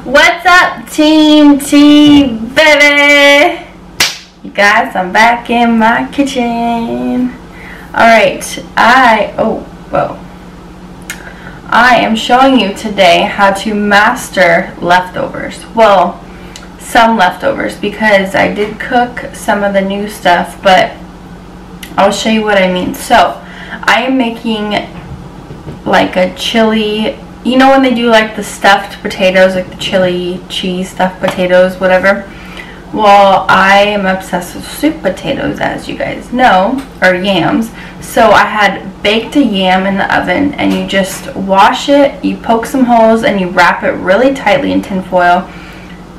What's up, Team T, baby? You guys, I'm back in my kitchen. Alright, I am showing you today how to master leftovers. Well, some leftovers, because I did cook some of the new stuff, but I'll show you what I mean. So, I am making like a chili, you know when they do like the stuffed potatoes, like the chili cheese stuffed potatoes, whatever. Well, I am obsessed with sweet potatoes, as you guys know, or yams. So I had baked a yam in the oven, and you just wash it, you poke some holes, and you wrap it really tightly in tin foil,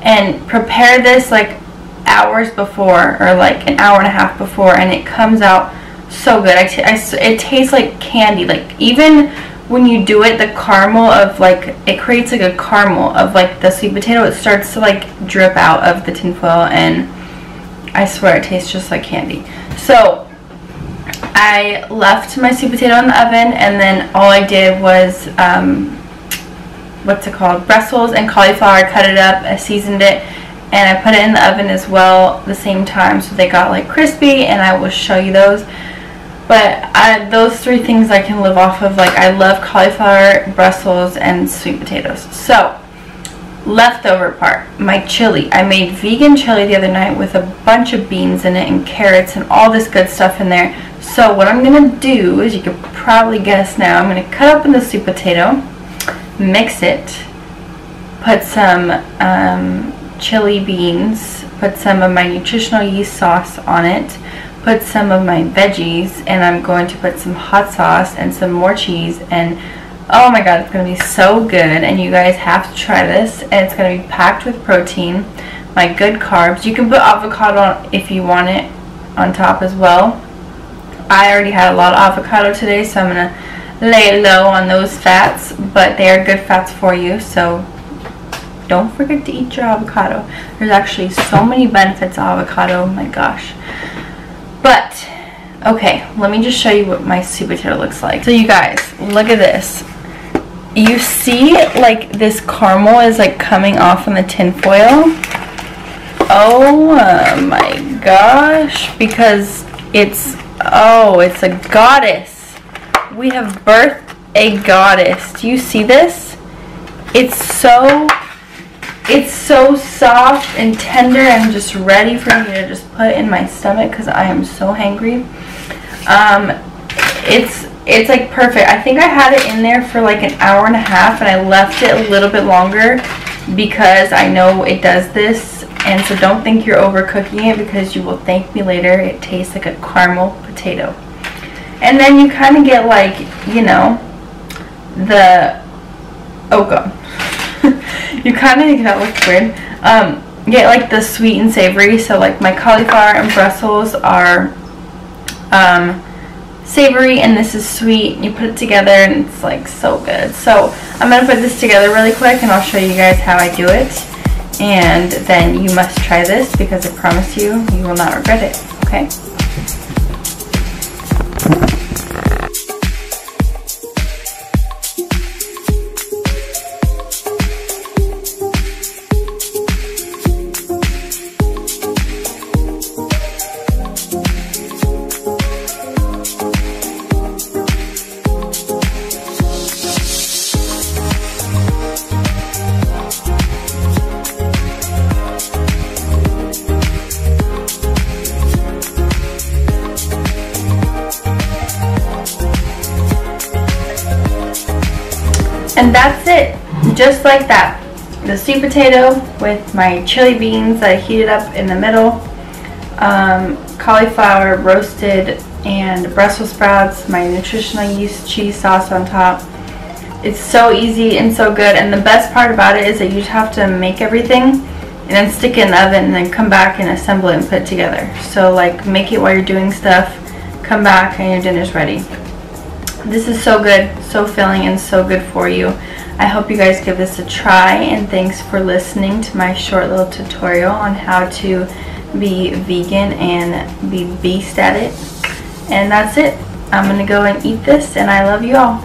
and prepare this like hours before, or like an hour and a half before, and it comes out so good. It tastes like candy. Like, even when you do it, the caramel of like, it creates like a caramel of like the sweet potato. It starts to like drip out of the tin foil, and I swear it tastes just like candy. So I left my sweet potato in the oven, and then all I did was Brussels and cauliflower. I cut it up, I seasoned it, and I put it in the oven as well the same time, so they got like crispy, and I will show you those. But those three things I can live off of. Like, I love cauliflower, Brussels, and sweet potatoes. So, leftover part, my chili. I made vegan chili the other night with a bunch of beans in it and carrots and all this good stuff in there. So what I'm going to do, as you could probably guess now, I'm going to cut open the sweet potato, mix it, put some chili beans, put some of my nutritional yeast sauce on it, put some of my veggies, and I'm going to put some hot sauce and some more cheese, and oh my god, it's going to be so good, and you guys have to try this, and it's going to be packed with protein, my good carbs. You can put avocado on if you want it on top as well. I already had a lot of avocado today, so I'm going to lay low on those fats, but they are good fats for you, so don't forget to eat your avocado. There's actually so many benefits of avocado, oh my gosh. But, okay, let me just show you what my sweet potato looks like. So you guys, look at this. You see, like, this caramel is, like, coming off on the tin foil. Oh, my gosh. Because it's a goddess. We have birthed a goddess. Do you see this? It's so soft and tender and just ready for me to just put in my stomach because I am so hangry. It's like perfect. I think I had it in there for like an hour and a half, and I left it a little bit longer because I know it does this. And so don't think you're overcooking it, because you will thank me later. It tastes like a caramel potato. And then you kind of get like, you know, you kind of, that looks weird, get like the sweet and savory. So like my cauliflower and Brussels are savory, and this is sweet. You put it together and it's like so good. So I'm going to put this together really quick, and I'll show you guys how I do it. And then you must try this, because I promise you, you will not regret it, okay? And that's it, just like that. The sweet potato with my chili beans that I heated up in the middle, cauliflower roasted, and Brussels sprouts, my nutritional yeast cheese sauce on top. It's so easy and so good, and the best part about it is that you just have to make everything and then stick it in the oven, and then come back and assemble it and put it together. So like, make it while you're doing stuff, come back, and your dinner's ready. This is so good, so filling, and so good for you. I hope you guys give this a try, and thanks for listening to my short little tutorial on how to be vegan and be beast at it. And that's it. I'm gonna go and eat this, and I love you all.